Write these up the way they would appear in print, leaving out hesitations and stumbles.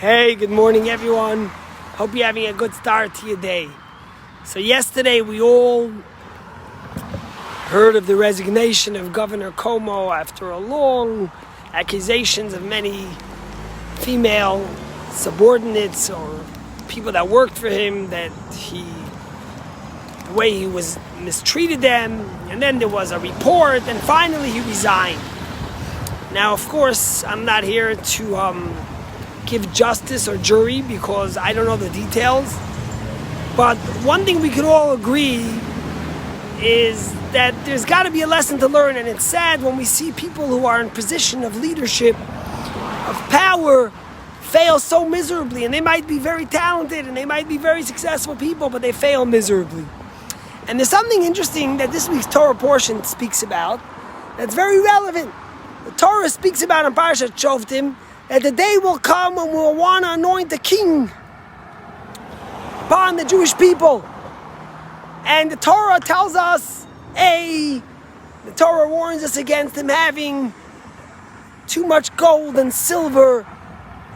Hey, good morning everyone. Hope you're having a good start to your day. So yesterday we all heard of the resignation of Governor Cuomo after a long accusations of many female subordinates or people that worked for him that the way he was mistreated them, and then there was a report, and finally he resigned. Now, of course, I'm not here to give justice or jury because I don't know the details. But one thing we could all agree is that there's got to be a lesson to learn, and it's sad when we see people who are in position of leadership, of power, fail so miserably. And they might be very talented and they might be very successful people, but they fail miserably. And there's something interesting that this week's Torah portion speaks about that's very relevant. The Torah speaks about in Parashat Shoftim that the day will come when we'll want to anoint a king upon the Jewish people. And the Torah tells us, the Torah warns us against him having too much gold and silver,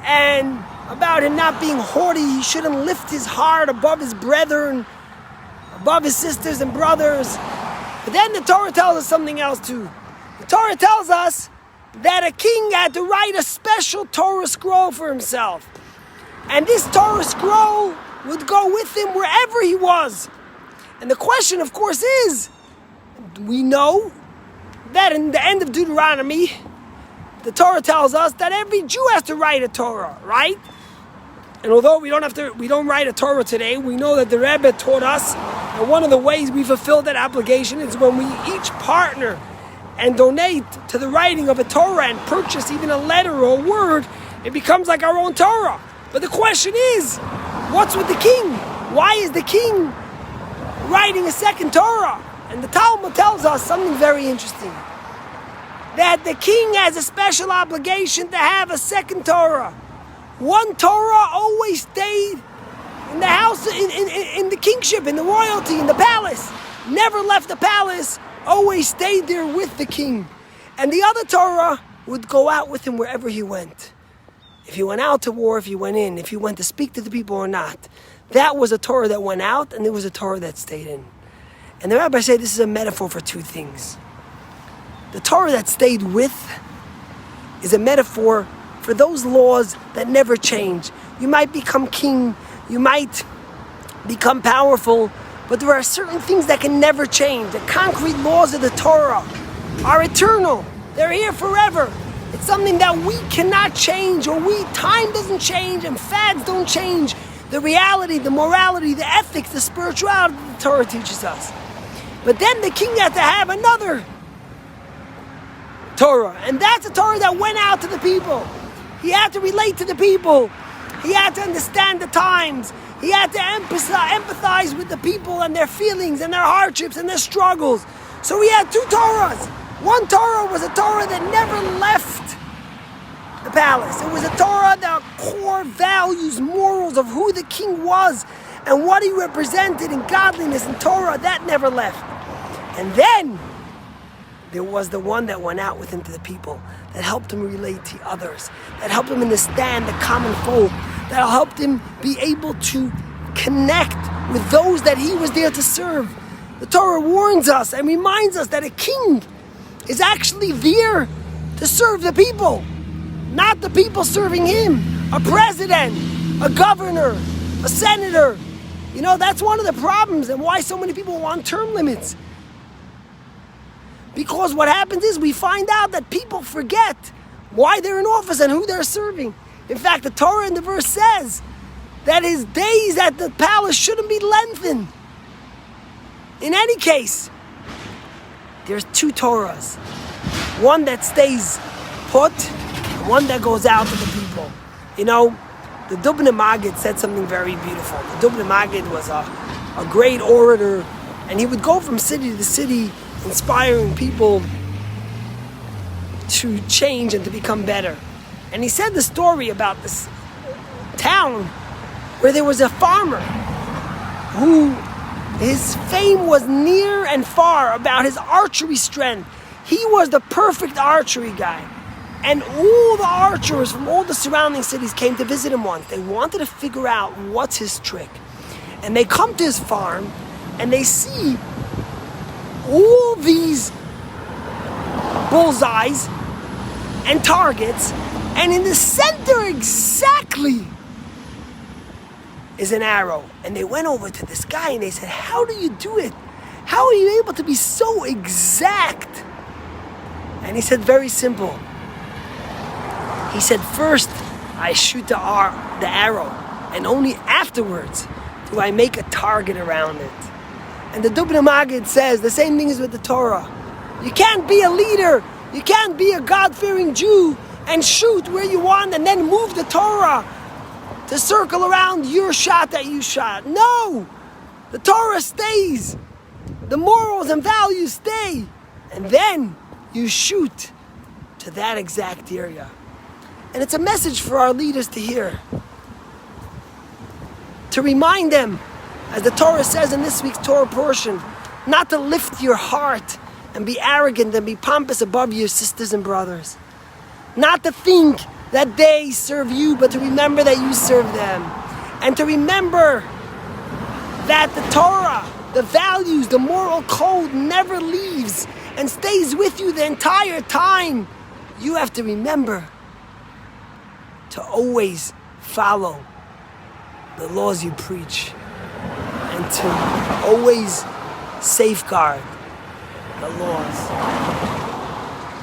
and about him not being haughty. He shouldn't lift his heart above his brethren, above his sisters and brothers. But then the Torah tells us something else too. The Torah tells us that a king had to write a special Torah scroll for himself. And this Torah scroll would go with him wherever he was. And the question, of course, is, we know that in the end of Deuteronomy, the Torah tells us that every Jew has to write a Torah, right? And although we don't write a Torah today, we know that the Rebbe taught us, and one of the ways we fulfill that obligation is when we each partner and donate to the writing of a Torah and purchase even a letter or a word, it becomes like our own Torah. But the question is, what's with the king? Why is the king writing a second Torah? And the Talmud tells us something very interesting. That the king has a special obligation to have a second Torah. One Torah always stayed in the house, in the kingship, in the royalty, in the palace. Never left the palace, always stayed there with the king. And the other Torah would go out with him wherever he went. If he went out to war, if he went in, if he went to speak to the people or not. That was a Torah that went out, and there was a Torah that stayed in. And the rabbis say this is a metaphor for two things. The Torah that stayed with is a metaphor for those laws that never change. You might become king, you might become powerful, but there are certain things that can never change. The concrete laws of the Torah are eternal. They're here forever. It's something that we cannot change, or time doesn't change, and fads don't change. The reality, the morality, the ethics, the spirituality the Torah teaches us. But then the king had to have another Torah, and that's a Torah that went out to the people. He had to relate to the people. He had to understand the times. He had to empathize with the people and their feelings and their hardships and their struggles. So he had two Torahs. One Torah was a Torah that never left the palace. It was a Torah that core values, morals of who the king was and what he represented in godliness and Torah, that never left. And then there was the one that went out with him to the people, that helped him relate to others, that helped him understand the common folk, that helped him be able to connect with those that he was there to serve. The Torah warns us and reminds us that a king is actually there to serve the people, not the people serving him. A president, a governor, a senator. You know, that's one of the problems and why so many people want term limits. Because what happens is we find out that people forget why they're in office and who they're serving. In fact, the Torah in the verse says that his days at the palace shouldn't be lengthened. In any case, there's two Torahs. One that stays put, and one that goes out to the people. You know, the Dubna Maggid said something very beautiful. The Dubna Maggid was a great orator, and he would go from city to city inspiring people to change and to become better. And he said the story about this town where there was a farmer who his fame was near and far about his archery strength. He was the perfect archery guy. And all the archers from all the surrounding cities came to visit him once. They wanted to figure out what's his trick. And they come to his farm and they see all these bullseyes and targets, and in the center exactly is an arrow. And they went over to this guy and they said, how do you do it? How are you able to be so exact? And he said, very simple. He said, first I shoot the arrow, and only afterwards do I make a target around it. And the Dubno Maggid says the same thing is with the Torah. You can't be a leader, you can't be a God-fearing Jew and shoot where you want and then move the Torah to circle around your shot that you shot. No! The Torah stays. The morals and values stay. And then you shoot to that exact area. And it's a message for our leaders to hear. To remind them, as the Torah says in this week's Torah portion, not to lift your heart and be arrogant and be pompous above your sisters and brothers. Not to think that they serve you, but to remember that you serve them. And to remember that the Torah, the values, the moral code never leaves and stays with you the entire time. You have to remember to always follow the laws you preach and to always safeguard the laws.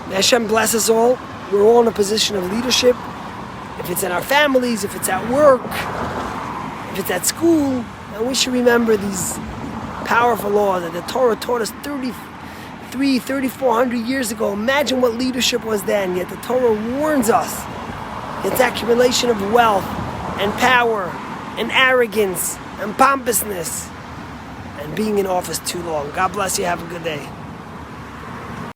May Hashem bless us all. We're all in a position of leadership. If it's in our families, if it's at work, if it's at school, and we should remember these powerful laws that the Torah taught us 3,400 years ago. Imagine what leadership was then, yet the Torah warns us against accumulation of wealth and power and arrogance and pompousness and being in office too long. God bless you. Have a good day.